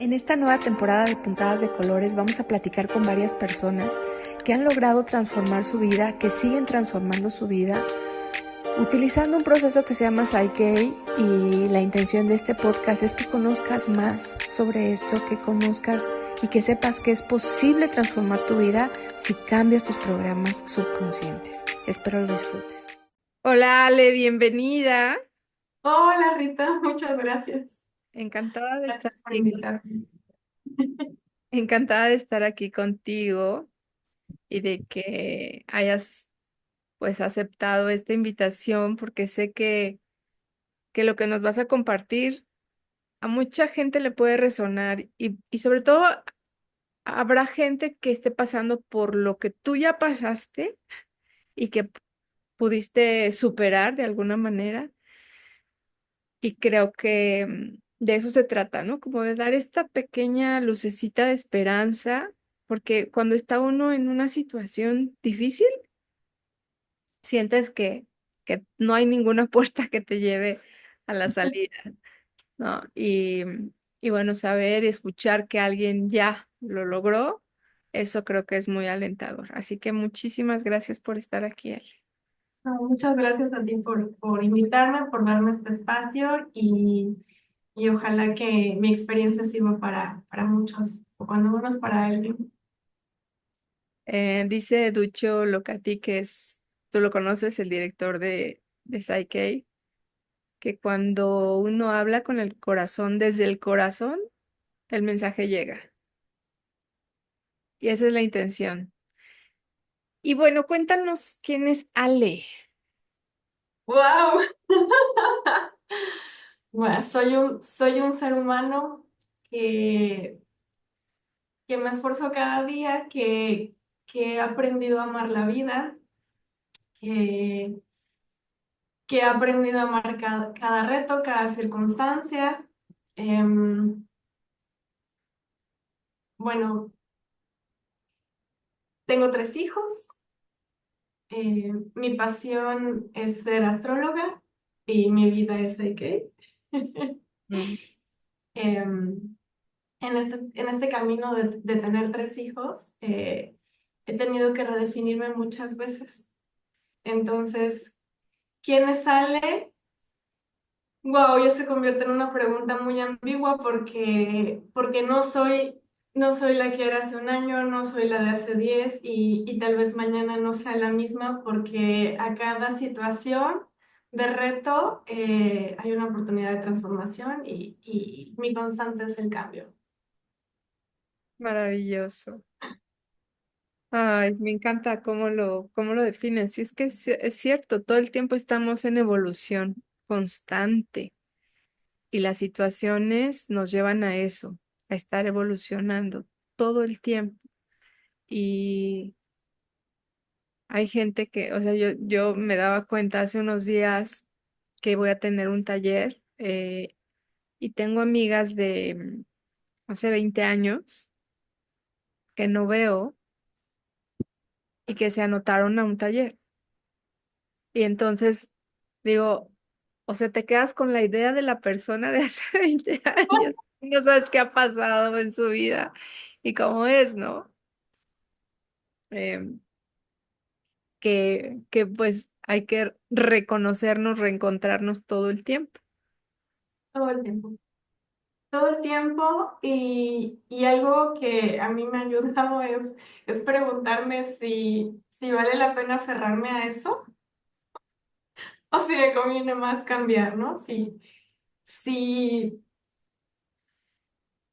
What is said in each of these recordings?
En esta nueva temporada de Puntadas de Colores vamos a platicar con varias personas que han logrado transformar su vida, que siguen transformando su vida, utilizando un proceso que se llama Psyche, y la intención de este podcast es que conozcas más sobre esto, que conozcas y que sepas que es posible transformar tu vida si cambias tus programas subconscientes. Espero lo disfrutes. Hola Ale, bienvenida. Hola Rita, muchas gracias. Encantada de estar Gracias por aquí, invitarme. encantada de estar aquí contigo y de que hayas pues aceptado esta invitación porque sé que lo que nos vas a compartir a mucha gente le puede resonar y sobre todo habrá gente que esté pasando por lo que tú ya pasaste y que pudiste superar de alguna manera, y creo que de eso se trata, ¿no? Como de dar esta pequeña lucecita de esperanza, porque cuando está uno en una situación difícil, sientes que no hay ninguna puerta que te lleve a la salida, ¿no? Y bueno, saber y escuchar que alguien ya lo logró, eso creo que es muy alentador. Así que muchísimas gracias por estar aquí, Ale. No, muchas gracias a ti por invitarme, por darme este espacio y ojalá que mi experiencia sirva para muchos, o cuando menos para alguien. Dice Ducho Locati, tú lo conoces, el director de Psyche, que cuando uno habla con el corazón, desde el corazón, el mensaje llega. Y esa es la intención. Y bueno, cuéntanos quién es Ale. ¡Wow! Bueno, soy un ser humano que, que me esfuerzo cada día, que he aprendido a amar la vida, que, que he aprendido a amar cada reto, cada circunstancia. Em, bueno, tengo 3 hijos. Mi pasión es ser astróloga y mi vida es Reiki. Mm. Em, en este camino de tener 3 hijos, he tenido que redefinirme muchas veces. Entonces, ¿quién es Ale? Wow, ya se convierte en una pregunta muy ambigua porque no soy la que era hace un año, no soy la de hace 10 y tal vez mañana no sea la misma porque a cada situación de reto hay una oportunidad de transformación y mi constante es el cambio. Maravilloso. Ay, me encanta cómo lo defines. Y es que es cierto, todo el tiempo estamos en evolución constante y las situaciones nos llevan a eso, a estar evolucionando todo el tiempo. Y hay gente que, o sea, yo me daba cuenta hace unos días que voy a tener un taller, y tengo amigas de hace 20 años que no veo y que se anotaron a un taller. Y entonces digo, o sea, te quedas con la idea de la persona de hace 20 años. No sabes qué ha pasado en su vida y cómo es, ¿no? Em, que pues hay que reconocernos, reencontrarnos todo el tiempo. Todo el tiempo. Todo el tiempo y algo que a mí me ha ayudado es preguntarme si vale la pena aferrarme a eso o si me conviene más cambiar, ¿no? Si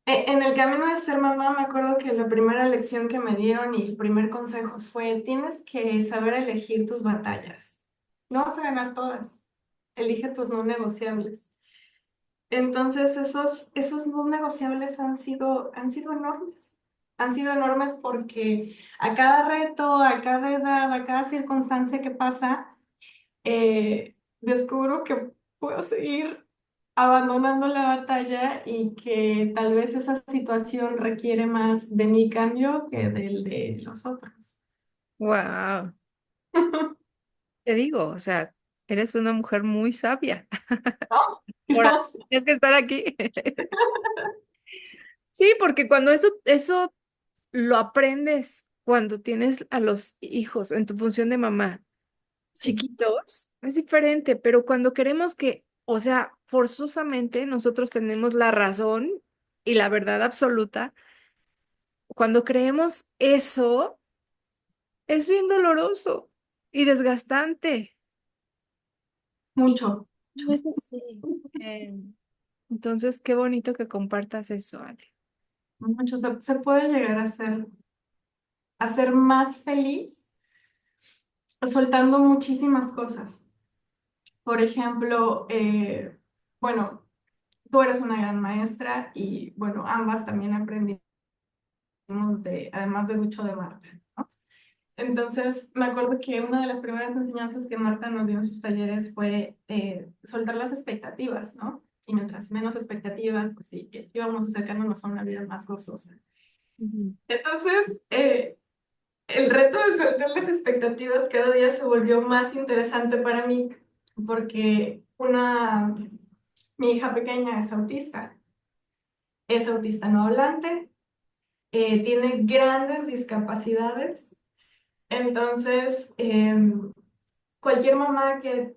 en el camino de ser mamá me acuerdo que la primera lección que me dieron y el primer consejo fue, tienes que saber elegir tus batallas. No vas a ganar todas. Elige tus no negociables. Entonces, esos no negociables han sido enormes. Han sido enormes porque a cada reto, a cada edad, a cada circunstancia que pasa, descubro que puedo seguir abandonando la batalla y que tal vez esa situación requiere más de mi cambio que del de los otros. Wow, te digo, o sea, eres una mujer muy sabia. ¿No? Ahora, Gracias. tienes que estar aquí. Sí, porque cuando eso lo aprendes cuando tienes a los hijos en tu función de mamá Sí, chiquitos, es diferente, pero cuando queremos que, o sea, forzosamente nosotros tenemos la razón y la verdad absoluta, cuando creemos eso, es bien doloroso y desgastante. Y mucho, no es así. Eh, entonces, qué bonito que compartas eso, Ale. mucho. Se puede llegar a ser más feliz soltando muchísimas cosas. Por ejemplo, bueno, tú eres una gran maestra y bueno, ambas también aprendimos además de mucho de Marta, ¿no? Entonces, me acuerdo que una de las primeras enseñanzas que Marta nos dio en sus talleres fue soltar las expectativas, ¿no? Y mientras menos expectativas, pues sí, íbamos acercándonos a una vida más gozosa. Ujú. Entonces, el reto de soltar las expectativas cada día se volvió más interesante para mí porque mi hija pequeña es autista no hablante, tiene grandes discapacidades. Entonces, cualquier mamá que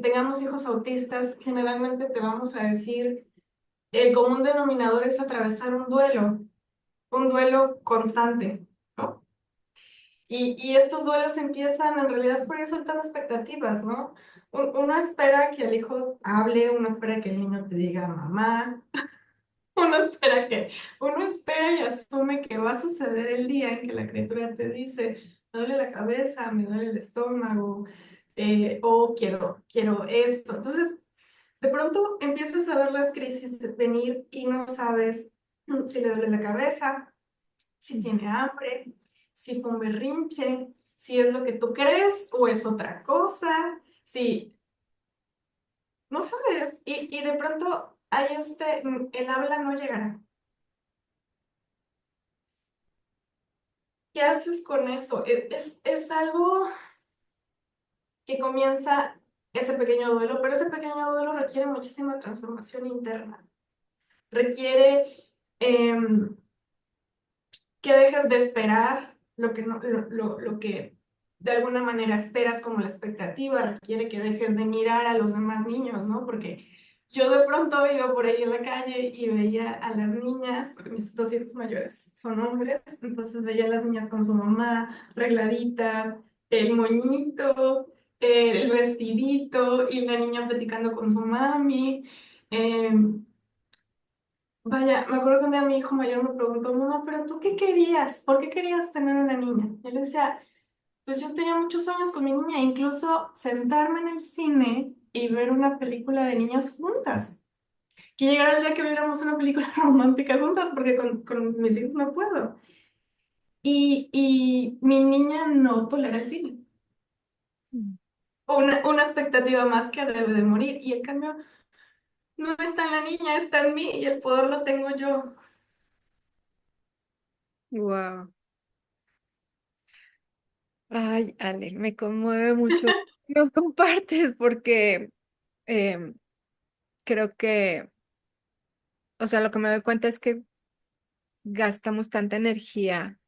tengamos hijos autistas, generalmente te vamos a decir, el común denominador es atravesar un duelo constante, ¿no? Y estos duelos empiezan en realidad por ir soltando expectativas, ¿no? Uno espera que el hijo hable, uno espera que el niño te diga mamá, uno espera uno espera y asume que va a suceder el día en que la criatura te dice, me duele la cabeza, me duele el estómago, o quiero esto. Entonces, de pronto empiezas a ver las crisis venir y no sabes si le duele la cabeza, si tiene hambre, si fue un berrinche, si es lo que tú crees o es otra cosa, si no sabes. Y de pronto hay el habla no llegará. ¿Qué haces con eso? Es algo que comienza ese pequeño duelo, pero ese pequeño duelo requiere muchísima transformación interna. Requiere em, que dejes de esperar lo que, no, lo que de alguna manera esperas como la expectativa, requiere que dejes de mirar a los demás niños, ¿no? Porque yo de pronto iba por ahí en la calle y veía a las niñas, porque mis dos hijos mayores son hombres, entonces veía a las niñas con su mamá, arregladitas, el moñito, el vestidito, y la niña platicando con su mami. Eh, Vaya, me acuerdo que un día mi hijo mayor me preguntó, mamá, ¿pero tú qué querías? ¿Por qué querías tener una niña? Yo le decía, pues yo tenía muchos sueños con mi niña, incluso sentarme en el cine y ver una película de niñas juntas. Que llegara el día que viéramos una película romántica juntas, porque con mis hijos no puedo. Y mi niña no tolera el cine. Una expectativa más que debe de morir. Y el cambio no está en la niña, está en mí y el poder lo tengo yo. Wow. Ay, Ale, me conmueve mucho. Nos compartes porque em, creo que, o sea, lo que me doy cuenta es que gastamos tanta energía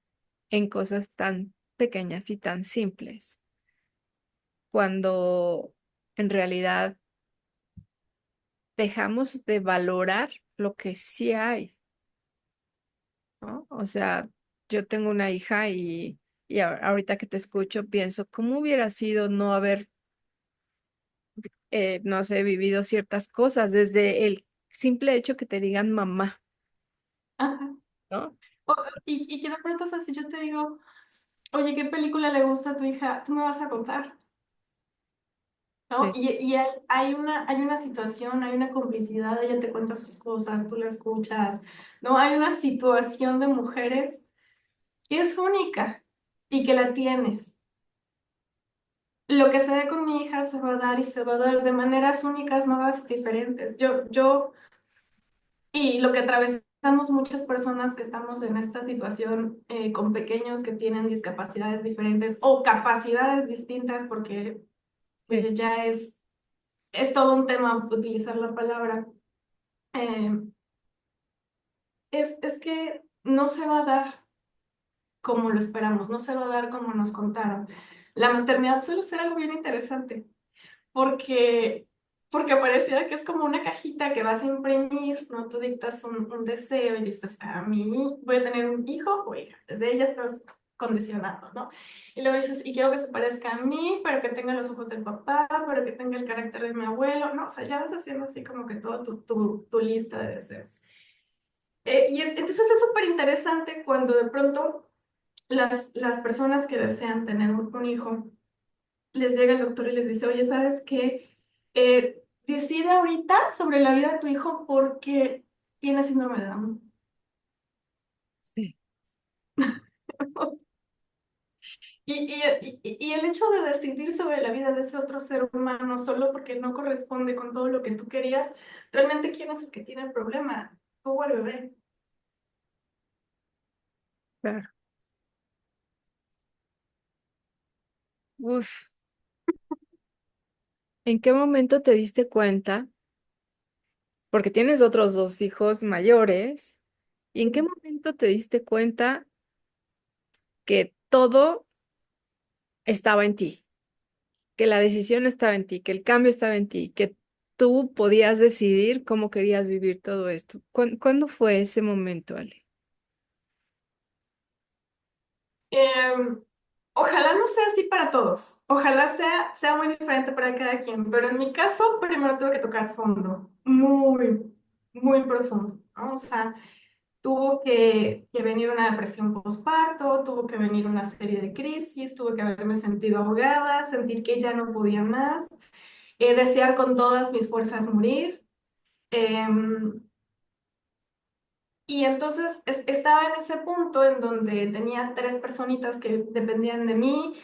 en cosas tan pequeñas y tan simples, cuando en realidad dejamos de valorar lo que sí hay, ¿no? O sea, yo tengo una hija y ahorita que te escucho pienso, ¿cómo hubiera sido no haber, no sé, vivido ciertas cosas desde el simple hecho que te digan mamá, Ajá. ¿no? Y que de pronto, o sea, si yo te digo, oye, ¿qué película le gusta a tu hija? Tú me vas a contar, ¿no? Sí, Y hay una situación, hay una complicidad, ella te cuenta sus cosas, tú la escuchas, ¿no? Hay una situación de mujeres que es única y que la tienes. Lo que se ve con mi hija se va a dar y se va a dar de maneras únicas, nuevas y diferentes. Y lo que atravesamos muchas personas que estamos en esta situación con pequeños que tienen discapacidades diferentes o capacidades distintas, porque sí. oye, es todo un tema utilizar la palabra. Eh, es que no se va a dar como lo esperamos, no se va a dar como nos contaron. La maternidad suele ser algo bien interesante porque, porque pareciera que es como una cajita que vas a imprimir, ¿no? Tú dictas un deseo y dices, a mí voy a tener un hijo o hija. Desde ahí ya estás condicionado, ¿no? Y luego dices, y quiero que se parezca a mí, pero que tenga los ojos del papá, pero que tenga el carácter de mi abuelo, ¿no? O sea, ya vas haciendo así como que toda tu lista de deseos. Entonces es súper interesante cuando de pronto las personas que desean tener un hijo, les llega el doctor y les dice, oye, ¿sabes qué? Decide ahorita sobre la vida de tu hijo porque tiene síndrome de Down. Sí. Y el hecho de decidir sobre la vida de ese otro ser humano solo porque no corresponde con todo lo que tú querías, realmente quién es el que tiene el problema, tú o el bebé. Claro. Uf, ¿en qué momento te diste cuenta? Porque tienes otros dos hijos mayores. ¿Y en qué momento te diste cuenta que todo estaba en ti? Que la decisión estaba en ti, que el cambio estaba en ti, que tú podías decidir cómo querías vivir todo esto. ¿Cuándo fue ese momento, Ale? Em, Ojalá no sea así para todos. Ojalá sea muy diferente para cada quien. Pero en mi caso, primero tuve que tocar fondo. Muy, muy profundo, ¿no? O sea, tuvo que venir una depresión postparto, tuvo que venir una serie de crisis, tuve que haberme sentido ahogada, sentir que ya no podía más, desear con todas mis fuerzas morir. Em, y entonces estaba en ese punto en donde tenía tres personitas que dependían de mí,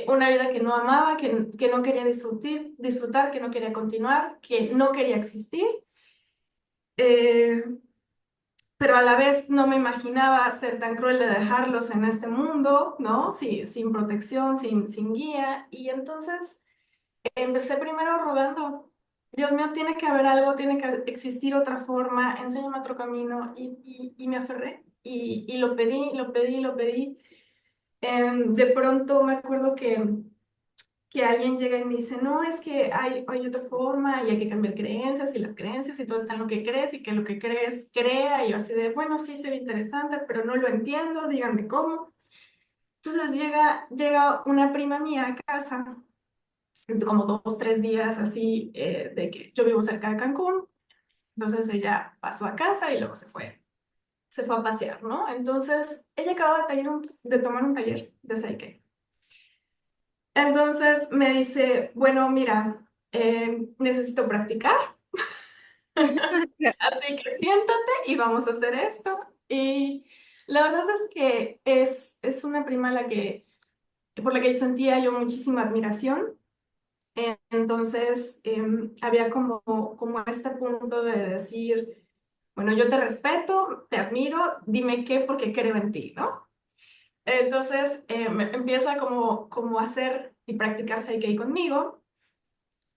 una vida que no amaba, que no quería disfrutar, que no quería continuar, que no quería existir, eh, pero a la vez no me imaginaba ser tan cruel de dejarlos en este mundo, ¿no? Sin protección, sin guía. Y entonces empecé primero rogando, Dios mío, tiene que haber algo, tiene que existir otra forma, enséñame otro camino. Y me aferré y lo pedí, lo pedí, lo pedí. De pronto me acuerdo que alguien llega y me dice, no, es que hay otra forma y hay que cambiar creencias y las creencias y todo está en lo que crees y que lo que crees crea. Y yo así de, bueno, sí, se ve interesante, pero no lo entiendo, díganme cómo. Entonces llega una prima mía a casa como 2, 3 días así, de que yo vivo cerca de Cancún, entonces ella pasó a casa y luego se fue a pasear, ¿no? Entonces ella acaba de tomar un taller de Seikei. Entonces me dice, bueno, mira, necesito practicar, así que siéntate y vamos a hacer esto. Y la verdad es que es una prima por la que sentía yo muchísima admiración. Entonces, había como este punto de decir, bueno, yo te respeto, te admiro, dime qué porque creo en ti, ¿no? Entonces, empieza como a hacer y practicar Seikei conmigo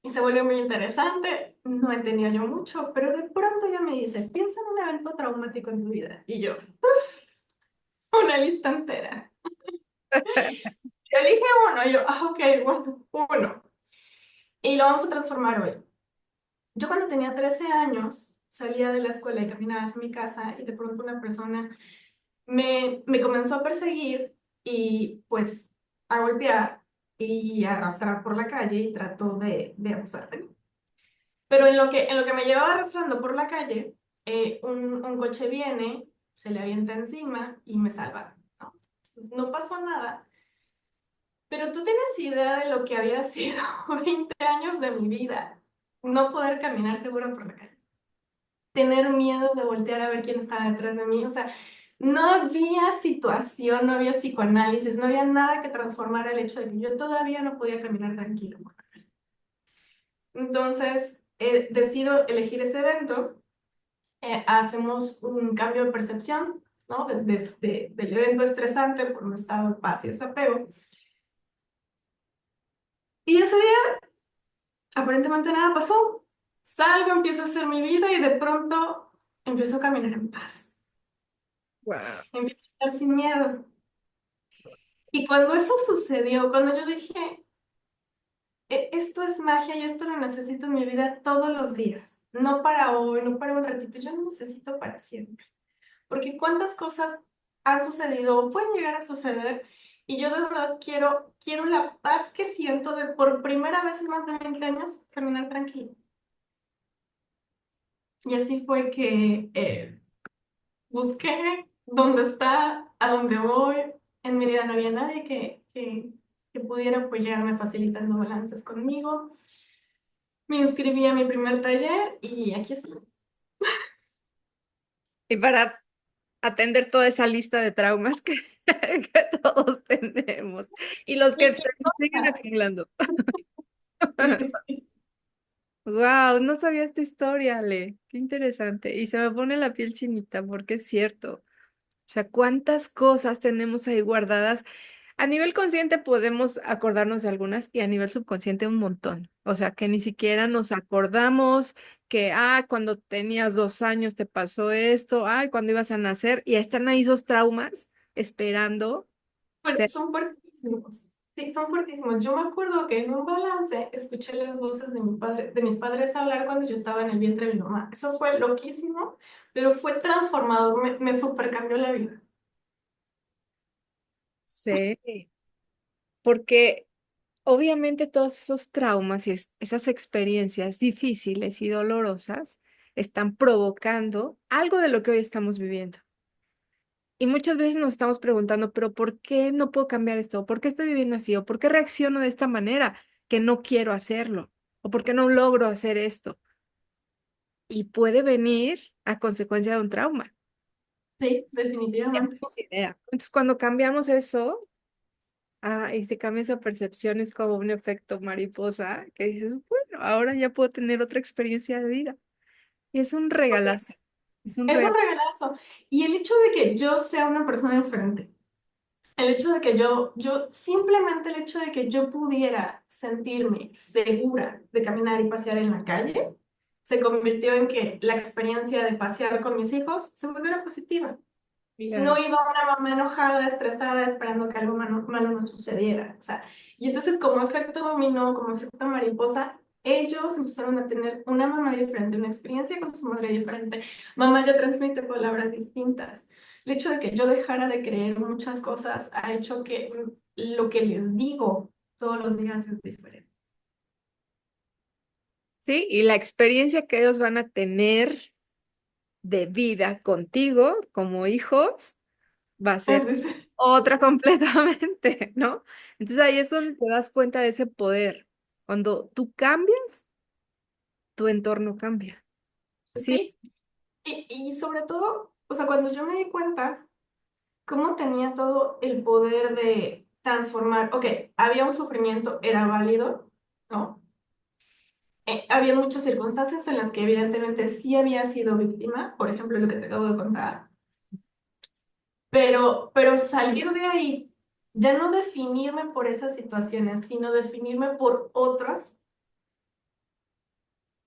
y se vuelve muy interesante. No entendía yo mucho, pero de pronto ella me dice, piensa en un evento traumático en tu vida. Y yo, una lista entera. Yo elige uno, y yo, ok, bueno, uno. Y lo vamos a transformar hoy. Yo cuando tenía 13 años salía de la escuela y caminaba hacia mi casa y de pronto una persona me comenzó a perseguir y pues a golpear y a arrastrar por la calle y trató de abusar de mí. Pero en lo que me llevaba arrastrando por la calle, un coche viene, se le avienta encima y me salva, ¿no? Entonces, no pasó nada, pero tú tienes idea de lo que había sido 20 años de mi vida, no poder caminar segura por la calle, tener miedo de voltear a ver quién estaba detrás de mí. O sea, no había situación, no había psicoanálisis, no había nada que transformara el hecho de que yo todavía no podía caminar tranquilo. Entonces, decido elegir ese evento, hacemos un cambio de percepción, ¿no? Del evento estresante por un estado de paz y desapego. Y ese día, aparentemente nada pasó. Salgo, empiezo a hacer mi vida y de pronto empiezo a caminar en paz. Wow. empiezo a estar sin miedo. Y cuando eso sucedió, cuando yo dije, Esto es magia y esto lo necesito en mi vida todos los días, no para hoy, no para un ratito, yo lo necesito para siempre. Porque cuántas cosas han sucedido o pueden llegar a suceder y yo de verdad quiero la paz que siento de por primera vez en más de 20 años caminar tranquilo. Y así fue que busqué dónde está, a dónde voy. En mi vida no había nadie que pudiera apoyarme facilitando balances conmigo. Me inscribí a mi primer taller y aquí estoy. Y para atender toda esa lista de traumas que, que todos tenemos y los que Y se siguen acumulando. sí, Wow, no sabía esta historia, Ale. Qué interesante. Y se me pone la piel chinita porque es cierto. O sea, cuántas cosas tenemos ahí guardadas. A nivel consciente podemos acordarnos de algunas y a nivel subconsciente un montón. O sea, que ni siquiera nos acordamos que, cuando tenías 2 años te pasó esto, cuando ibas a nacer y están ahí esos traumas esperando ser. son fuertísimos. Sí, son fuertísimos. Yo me acuerdo que en un balance escuché las voces de mi padre, de mis padres hablar cuando yo estaba en el vientre de mi mamá. Eso fue loquísimo, pero fue transformador, me supercambió la vida. Sí, porque obviamente todos esos traumas y esas experiencias difíciles y dolorosas están provocando algo de lo que hoy estamos viviendo. Y muchas veces nos estamos preguntando, pero ¿por qué no puedo cambiar esto? ¿Por qué estoy viviendo así? ¿O por qué reacciono de esta manera que no quiero hacerlo? ¿O por qué no logro hacer esto? Y puede venir a consecuencia de un trauma. Sí, definitivamente. Tenemos idea. Entonces, cuando cambiamos eso, y se cambia esa percepción, es como un efecto mariposa, que dices, bueno, ahora ya puedo tener otra experiencia de vida. Y es un regalazo. Es un Es un regalo. regalazo. Y el hecho de que yo sea una persona diferente, el hecho de que simplemente el hecho de que yo pudiera sentirme segura de caminar y pasear en la calle, se convirtió en que la experiencia de pasear con mis hijos se volviera positiva. No Claro. iba una mamá enojada, estresada, esperando que algo malo nos sucediera. O sea, y entonces como efecto dominó, como efecto mariposa, ellos empezaron a tener una mamá diferente, una experiencia con su madre diferente. Mamá ya transmite palabras distintas. El hecho de que yo dejara de creer muchas cosas ha hecho que lo que les digo todos los días es diferente. Sí, y la experiencia que ellos van a tener de vida contigo como hijos va a Es ser diferente. otra completamente, ¿no? Entonces ahí es donde te das cuenta de ese poder. Cuando tú cambias, tu entorno cambia. Sí, Sí. Y sobre todo, o sea, cuando yo me di cuenta cómo tenía todo el poder de transformar, ok, había un sufrimiento, era válido, ¿no? Había muchas circunstancias en las que evidentemente sí había sido víctima, por ejemplo, lo que te acabo de contar, pero salir de ahí, ya no definirme por esas situaciones, sino definirme por otras,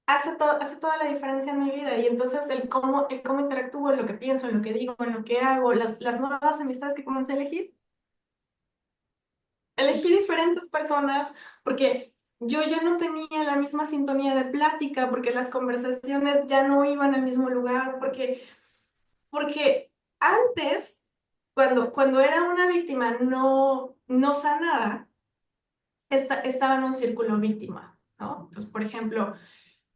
hace toda la diferencia en mi vida. Y entonces el cómo interactúo, en lo que pienso, en lo que digo, en lo que hago, las nuevas amistades que comencé a elegir. Elegí diferentes personas porque yo ya no tenía la misma sintonía de plática, porque las conversaciones ya no iban al mismo lugar, porque antes, cuando era una víctima no sanada, estaba en un círculo víctima, ¿no? Entonces, por ejemplo,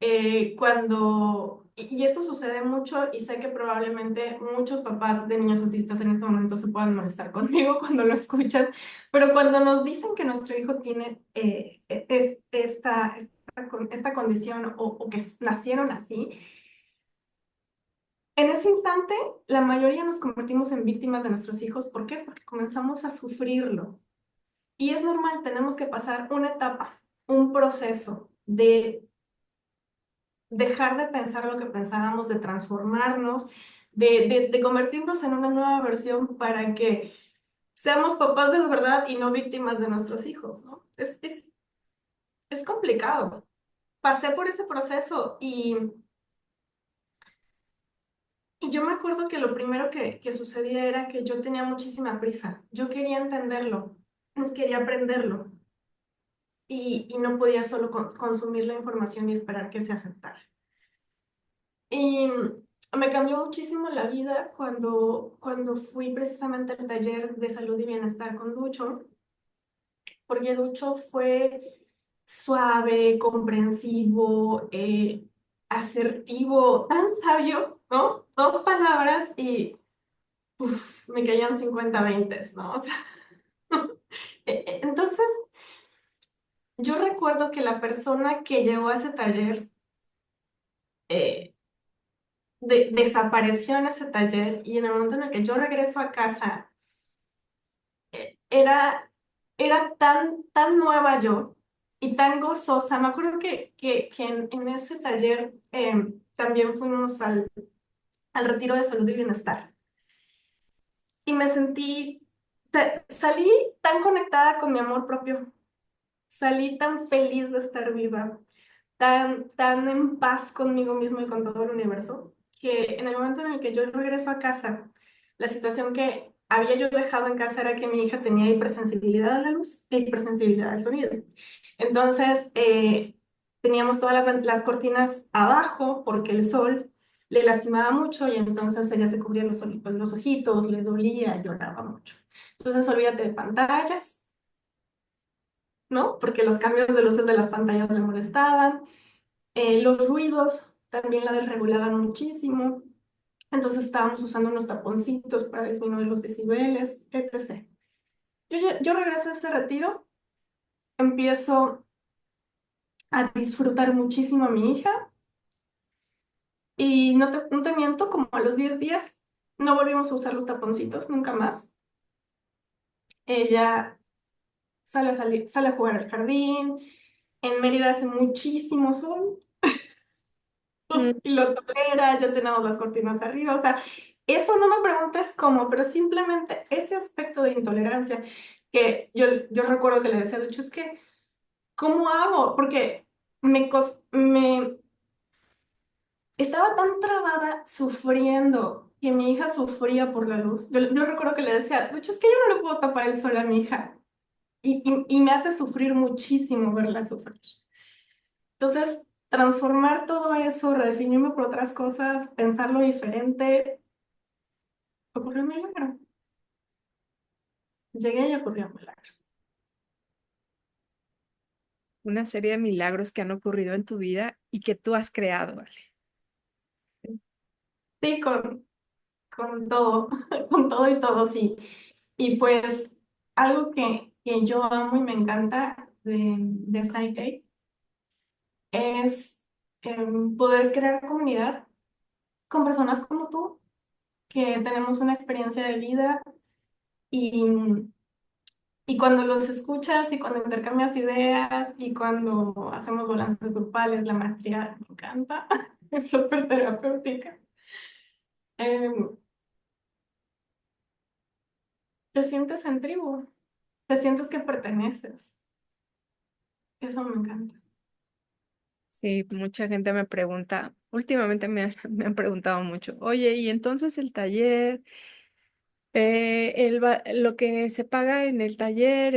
y esto sucede mucho y sé que probablemente muchos papás de niños autistas en este momento se puedan molestar conmigo cuando lo escuchan, pero cuando nos dicen que nuestro hijo tiene esta condición o que nacieron así, en ese instante la mayoría nos convertimos en víctimas de nuestros hijos. ¿Por qué? Porque comenzamos a sufrirlo. Y es normal, tenemos que pasar una etapa, un proceso de dejar de pensar lo que pensábamos, de transformarnos, de convertirnos en una nueva versión para que seamos papás de verdad y no víctimas de nuestros hijos, ¿no? Es complicado. Pasé por ese proceso Y yo me acuerdo que lo primero que sucedía era que yo tenía muchísima prisa. Yo quería entenderlo, quería aprenderlo y no podía solo consumir la información y esperar que se aceptara. Y me cambió muchísimo la vida cuando fui precisamente al taller de salud y bienestar con Lucho, porque Lucho fue suave, comprensivo, asertivo, tan sabio, ¿no? Dos palabras y me caían 50 20, ¿no? O sea, entonces yo recuerdo que la persona que llegó a ese taller eh, desapareció en ese taller y en el momento en el que yo regreso a casa, era, era tan nueva yo y tan gozosa. Me acuerdo que en ese taller también fuimos al retiro de salud y bienestar y me sentí, salí tan conectada con mi amor propio, salí tan feliz de estar viva, tan en paz conmigo mismo y con todo el universo, que en el momento en el que yo regreso a casa, la situación que había yo dejado en casa era que mi hija tenía hipersensibilidad a la luz e hipersensibilidad al sonido. Entonces, teníamos todas las cortinas abajo porque el sol le lastimaba mucho y entonces ella se cubría los ojitos, le dolía, lloraba mucho. Entonces, olvídate de pantallas, ¿no? Porque los cambios de luces de las pantallas le molestaban. Los ruidos también la desregulaban muchísimo. Entonces estábamos usando unos taponcitos para disminuir los decibeles, etc. Yo regreso a este retiro, empiezo a disfrutar muchísimo a mi hija y no te miento, como a los 10 días no volvimos a usar los taponcitos, nunca más. Ella sale a jugar al jardín. En Mérida hace muchísimo sol, Mm, y lo tolera, ya tenemos las cortinas arriba, o sea, eso no me preguntes cómo, pero simplemente ese aspecto de intolerancia que yo recuerdo que le decía a Lucho, es que, ¿cómo hago? Porque me estaba tan trabada sufriendo que mi hija sufría por la luz. Yo recuerdo que le decía, Lucho, es que yo no le puedo tapar el sol a mi hija y me hace sufrir muchísimo verla sufrir. Entonces, transformar todo eso, redefinirme por otras cosas, pensarlo diferente, ocurrió un milagro. Llegué y ocurrió un milagro. una serie de milagros que han ocurrido en tu vida y que tú has creado, ¿vale? Sí, con todo, con todo y todo, sí. Y pues algo que yo amo y me encanta de Psyche es poder crear comunidad con personas como tú, que tenemos una experiencia de vida y, y cuando los escuchas y cuando intercambias ideas y cuando hacemos balances grupales, la maestría me encanta, es súper terapéutica. Em, Te sientes en tribu, te sientes que perteneces. Eso me encanta. Sí, mucha gente me pregunta, últimamente me han preguntado mucho, oye, ¿y entonces el taller, lo que se paga en el taller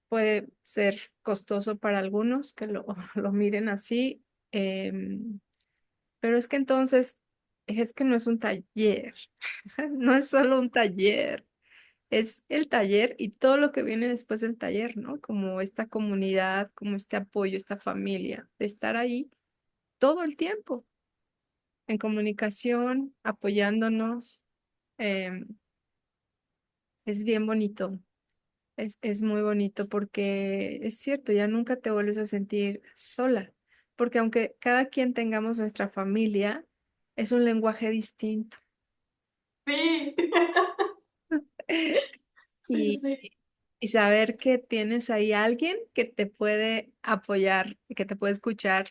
puede ser costoso para algunos que lo miren así, pero es que entonces es que no es un taller, no es solo un taller, es el taller y todo lo que viene después del taller, ¿no? Como esta comunidad, como este apoyo, esta familia, de estar ahí todo el tiempo en comunicación, apoyándonos. em, es bien bonito, es muy bonito porque es cierto, ya nunca te vuelves a sentir sola, porque aunque cada quien tengamos nuestra familia, es un lenguaje distinto. Sí, sí, Y, sí. y saber que tienes ahí alguien que te puede apoyar y que te puede escuchar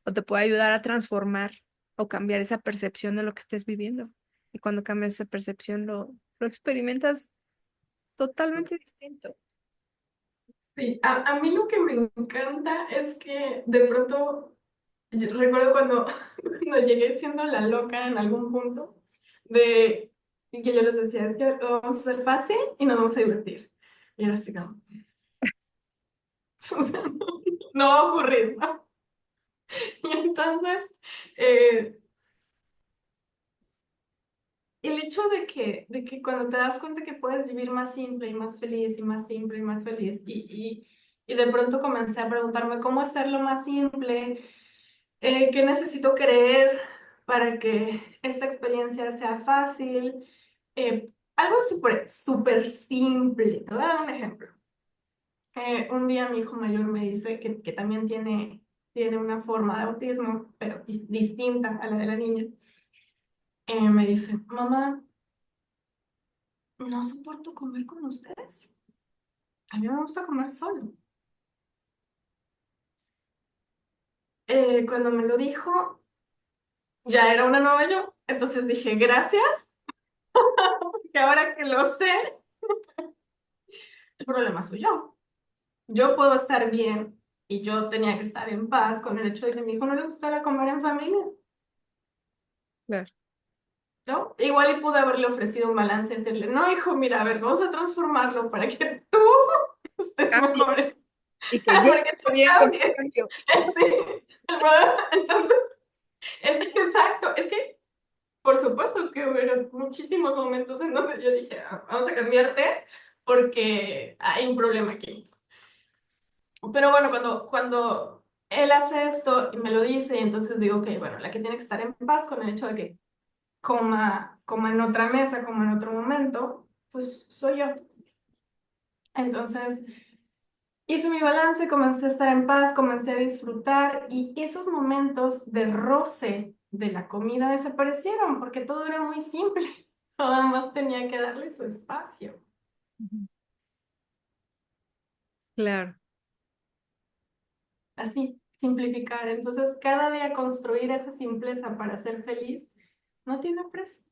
o te puede ayudar a transformar o cambiar esa percepción de lo que estés viviendo. Y cuando cambias esa percepción, lo experimentas totalmente distinto. Sí, a mí lo que me encanta es que de pronto, yo recuerdo cuando llegué siendo la loca en algún punto, y que yo les decía, es que lo vamos a hacer fácil y nos vamos a divertir. Y era así como, o sea, no, no va a ocurrir, ¿no? Y entonces, eh, el hecho de que cuando te das cuenta que puedes vivir más simple y más feliz y más simple y más feliz, y de pronto comencé a preguntarme cómo hacerlo más simple, qué necesito creer para que esta experiencia sea fácil. Algo súper, súper simple. Te voy a dar un ejemplo. Un día mi hijo mayor me dice que también tiene una forma de autismo, pero distinta a la de la niña. Me dice, mamá, no soporto comer con ustedes. A mí me gusta comer solo. Cuando me lo dijo, ya era una nueva yo. Entonces dije, gracias, que ahora que lo sé, el problema soy yo. Yo puedo estar bien y yo tenía que estar en paz con el hecho de que a mi hijo no le gustara comer en familia, Claro. ¿no? Igual y pude haberle ofrecido un balance y decirle, no, hijo, mira, a ver, vamos a transformarlo para que tú estés Cambia mejor, y que llegue para que tú bien con el cambies. cambio. Sí. Entonces, exacto, es que por supuesto que hubo muchísimos momentos en donde yo dije, "Ah, vamos a cambiarte porque hay un problema aquí". Pero bueno, cuando él hace esto y me lo dice, y entonces digo que, bueno, la que tiene que estar en paz con el hecho de que coma en otra mesa, coma en otro momento, pues soy yo. Entonces hice mi balance, comencé a estar en paz, comencé a disfrutar y esos momentos de roce de la comida desaparecieron porque todo era muy simple. Nada más tenía que darle su espacio. Ujú. Claro. Así, simplificar. Entonces, cada día construir esa simpleza para ser feliz no tiene precio.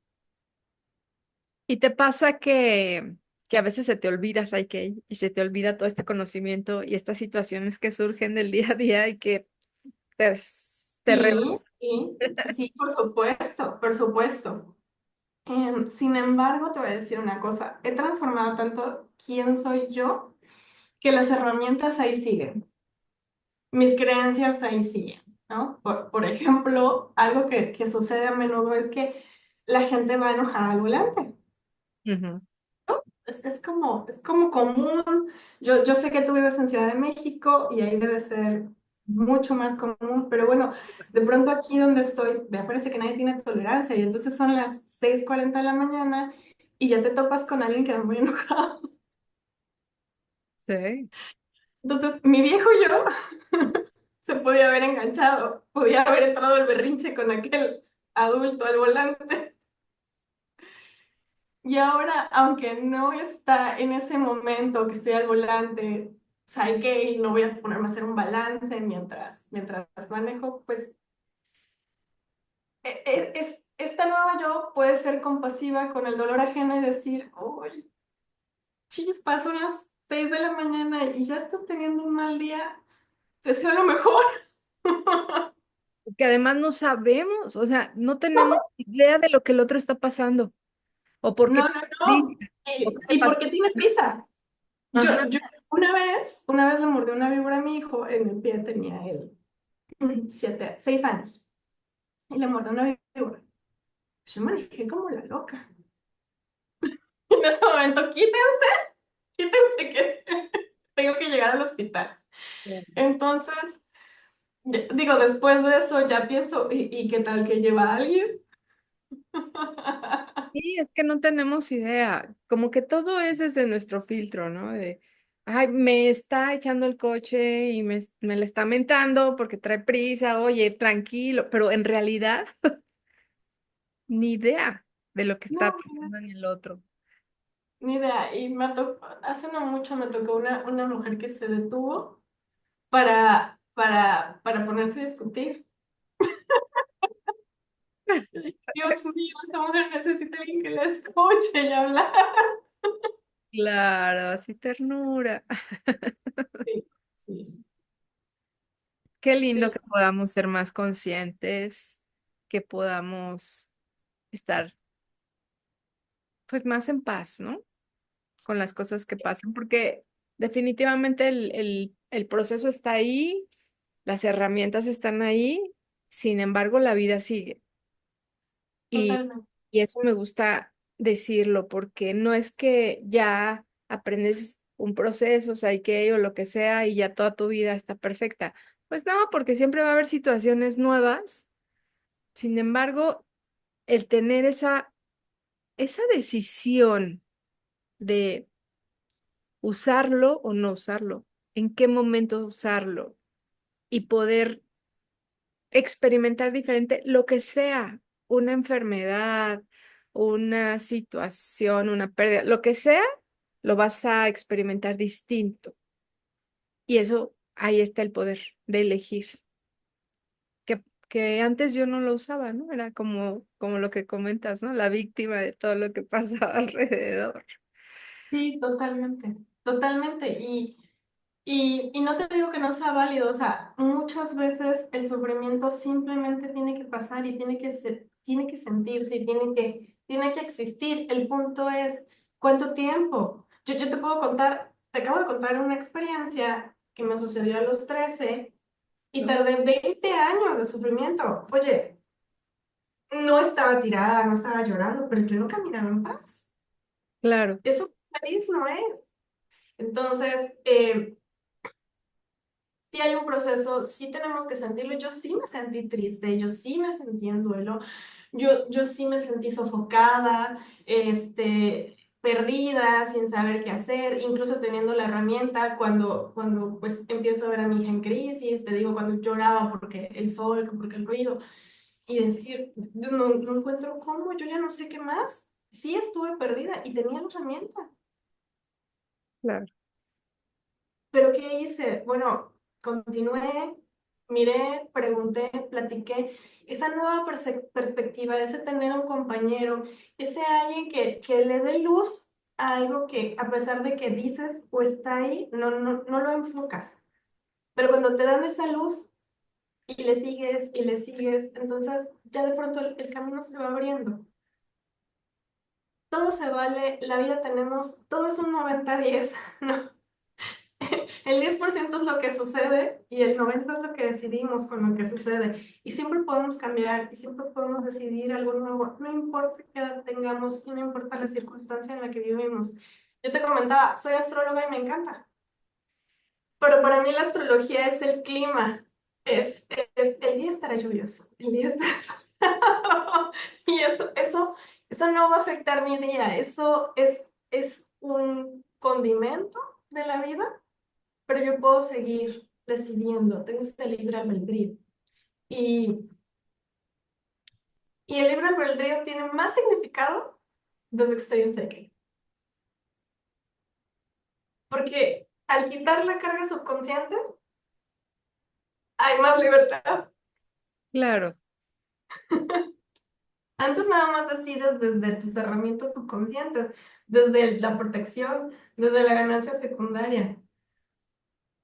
¿Y te pasa que a veces se te olvida, Saikei, y se te olvida todo este conocimiento y estas situaciones que surgen del día a día y que te, te Sí, rebas? sí, sí, por supuesto, por supuesto. Sin embargo, te voy a decir una cosa, he transformado tanto quién soy yo que las herramientas ahí siguen, mis creencias ahí siguen, ¿no? Por ejemplo, algo que sucede a menudo es que la gente va enojada al volante. Ujú. Es como común. Yo sé que tú vives en Ciudad de México y ahí debe ser mucho más común, pero bueno, de pronto aquí donde estoy, me parece que nadie tiene tolerancia y entonces son las 6:40 de la mañana y ya te topas con alguien que va muy enojado. Sí. Entonces, mi viejo yo se podía haber enganchado, podía haber entrado el berrinche con aquel adulto al volante. Y ahora, aunque no está en ese momento que estoy al volante, sabe que no voy a ponerme a hacer un balance mientras manejo, pues esta nueva yo puede ser compasiva con el dolor ajeno y decir, uy, chispa, son las 6 de la mañana y ya estás teniendo un mal día, te deseo lo mejor. Que además no sabemos, o sea, no tenemos idea de lo que el otro está pasando, o por qué No, te no, dice, no. o qué le ¿Y pasó. por qué tienes prisa? Ajá, Yo una vez le mordió una víbora a mi hijo, en el pie tenía él 6 años. Y le mordió una víbora. Yo manejé como la loca. En ese momento, quítense que tengo que llegar al hospital. Entonces, digo, después de eso ya pienso, ¿y qué tal que lleva a alguien? sí, es que no tenemos idea, como que todo es desde nuestro filtro, ¿no? De, ay, me está echando el coche y me le está mentando porque trae prisa, oye, tranquilo, pero en realidad ni idea de lo que está No, pasando en el otro. ni idea. Y hace no mucho me tocó una mujer que se detuvo para ponerse a discutir. Dios mío, esta mujer necesita a alguien que la escuche y hablar. Claro, así ternura. Sí, sí, Qué sí, lindo que podamos ser más conscientes, que podamos estar pues más en paz, ¿no? Con las cosas que pasan, porque definitivamente el proceso está ahí, las herramientas están ahí, sin embargo, la vida sigue. Y, Totalmente. y eso me gusta decirlo, porque no es que ya aprendes un proceso, o sea, o lo que sea, y ya toda tu vida está perfecta. Pues no, porque siempre va a haber situaciones nuevas. Sin embargo, el tener esa decisión de usarlo o no usarlo, en qué momento usarlo y poder experimentar diferente lo que sea, una enfermedad, una situación, una pérdida, lo que sea, lo vas a experimentar distinto. Y eso, ahí está el poder de elegir, que antes yo no lo usaba, ¿no? Era como lo que comentas, ¿no? La víctima de todo lo que pasaba alrededor. Sí, totalmente, totalmente. Y no te digo que no sea válido, o sea, muchas veces el sufrimiento simplemente tiene que pasar y tiene que sentirse y tiene que existir. El punto es, ¿cuánto tiempo? Yo te puedo contar, te acabo de contar una experiencia que me sucedió a los 13 y ¿No? tardé 20 años de sufrimiento. Oye, no estaba tirada, no estaba llorando, pero yo no caminaba en paz. Claro, Eso feliz no es. Entonces, sí hay un proceso, sí tenemos que sentirlo. Yo sí me sentí triste, yo sí me sentí en duelo, yo sí me sentí sofocada, perdida, sin saber qué hacer, incluso teniendo la herramienta cuando pues empiezo a ver a mi hija en crisis, te digo, cuando lloraba porque el sol, porque el ruido, y decir, no encuentro cómo, yo ya no sé qué más. Sí estuve perdida y tenía la herramienta. claro, ¿Pero qué hice? Bueno, continué, miré, pregunté, platiqué. Esa nueva perspectiva, ese tener un compañero, ese alguien que le dé luz a algo que a pesar de que dices o está ahí, no lo enfocas. Pero cuando te dan esa luz y le sigues, entonces ya de pronto el camino se va abriendo. Todo se vale, la vida tenemos, todo es un 90-10, ¿no? El 10% es lo que sucede y el 90% es lo que decidimos con lo que sucede. Y siempre podemos cambiar y siempre podemos decidir algo nuevo. No importa qué edad tengamos y no importa la circunstancia en la que vivimos. Yo te comentaba, soy astróloga y me encanta, pero para mí la astrología es el clima. El día estará lluvioso, el día estará soleado. Y eso no va a afectar mi día. Eso es un condimento de la vida, pero yo puedo seguir decidiendo, tengo este libre albedrío. Y, y el libre albedrío tiene más significado desde que estoy en Seque, porque al quitar la carga subconsciente, hay más libertad. claro. Antes nada más decides desde tus herramientas subconscientes, desde la protección, desde la ganancia secundaria.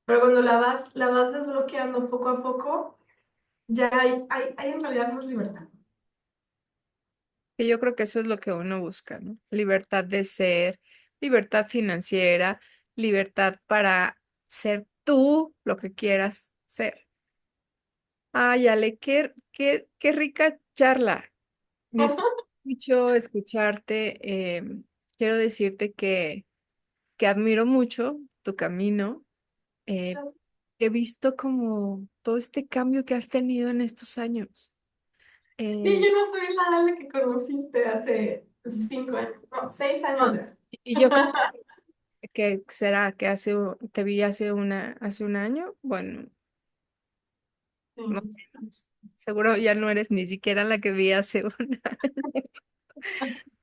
Pero cuando la vas desbloqueando poco a poco, ya hay en realidad más libertad. Y yo creo que eso es lo que uno busca, ¿no? Libertad de ser, libertad financiera, libertad para ser tú lo que quieras ser. Ay, Ale, qué rica charla. Disfruto mucho escucharte. Quiero decirte que admiro mucho tu camino. eh, He visto como todo este cambio que has tenido en estos años. Sí, Eh, yo no soy la Ale que conociste hace 5 años, no, 6 años no, ya. y yo creo que será que te vi hace un año. Bueno, Sí. no sé, seguro ya no eres ni siquiera la que vi hace un año.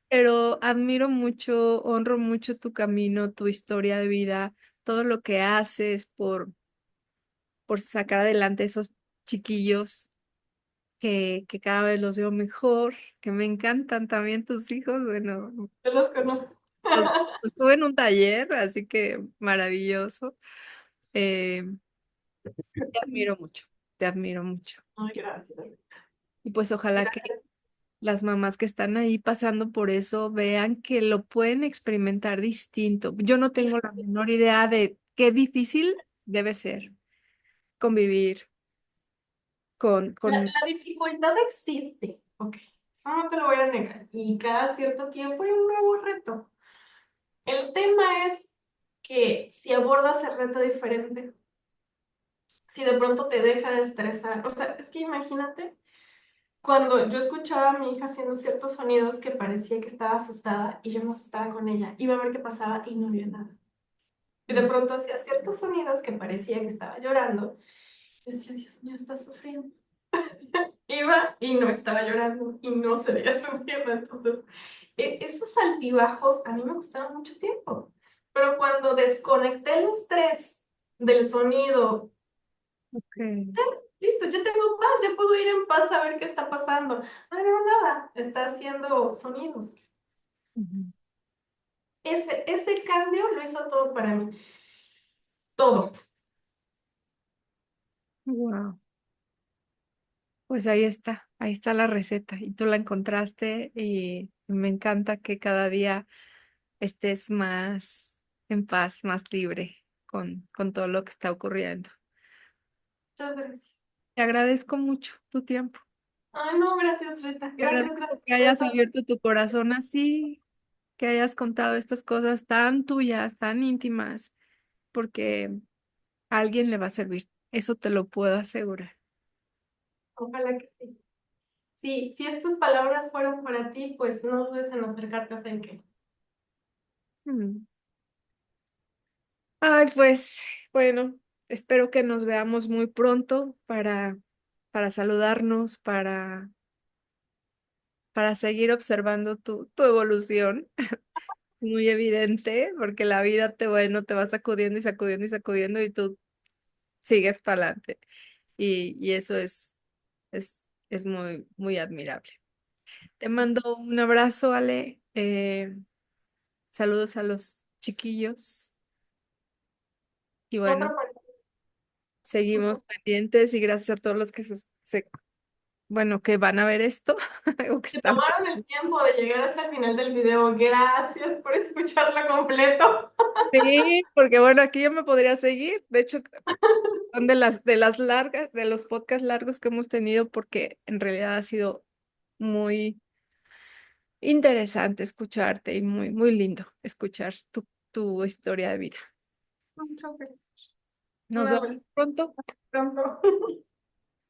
Pero admiro mucho, honro mucho tu camino, tu historia de vida, todo lo que haces por sacar adelante esos chiquillos que cada vez los veo mejor, que me encantan también tus hijos. Bueno, Tú los conoces. los, estuve en un taller, así que maravilloso. Eh, Te admiro mucho, te admiro mucho. Ay, gracias. Y pues ojalá que Gracias. las mamás que están ahí pasando por eso vean que lo pueden experimentar distinto. Yo no tengo la menor idea de qué difícil debe ser convivir con La dificultad existe, ok, eso no te lo voy a negar. Y cada cierto tiempo hay un nuevo reto. El tema es que si abordas el reto diferente, si de pronto te deja de estresar, o sea, es que imagínate, cuando yo escuchaba a mi hija haciendo ciertos sonidos que parecía que estaba asustada y yo me asustaba con ella, iba a ver qué pasaba y no había nada. Y de pronto hacía ciertos sonidos que parecía que estaba llorando y decía, Dios mío, está sufriendo. Iba y no estaba llorando y no se veía sufriendo. Entonces, esos altibajos a mí me gustaron mucho tiempo. Pero cuando desconecté el estrés del sonido, Ok. listo, yo tengo paz, ya puedo ir en paz a ver qué está pasando. Ah, no, nada, está haciendo sonidos. Ujú. Ese cambio lo hizo todo para mí. Todo. Wow. Pues ahí está la receta y tú la encontraste y me encanta que cada día estés más en paz, más libre con todo lo que está ocurriendo. Muchas gracias. Te agradezco mucho tu tiempo. Ay, no, gracias, Rita. Te Gracias, agradezco gracias que por hayas esta. abierto tu corazón así, que hayas contado estas cosas tan tuyas, tan íntimas, porque a alguien le va a servir. Eso te lo puedo asegurar. Ojalá que sí. Sí, si estas palabras fueron para ti, pues no dudes en acercarte a Senke. Mm. Ay, pues bueno, espero que nos veamos muy pronto para saludarnos, para seguir observando tu evolución. Muy evidente, porque la vida bueno, te va sacudiendo y sacudiendo y sacudiendo y tú sigues para adelante. Y eso es muy, muy admirable. Te mando un abrazo, Ale. Saludos a los chiquillos y bueno, Otra parte. seguimos pendientes y gracias a todos los que bueno, que van a ver esto o que Que están. tomaron el tiempo de llegar hasta el final del video. Gracias por escucharlo completo. Sí, porque bueno, aquí yo me podría seguir. De hecho, son de las largas, de los podcasts largos que hemos tenido, porque en realidad ha sido muy interesante escucharte y muy, muy lindo escuchar tu historia de vida. Muchas gracias. Un Nos vemos abrazo. pronto. Pronto.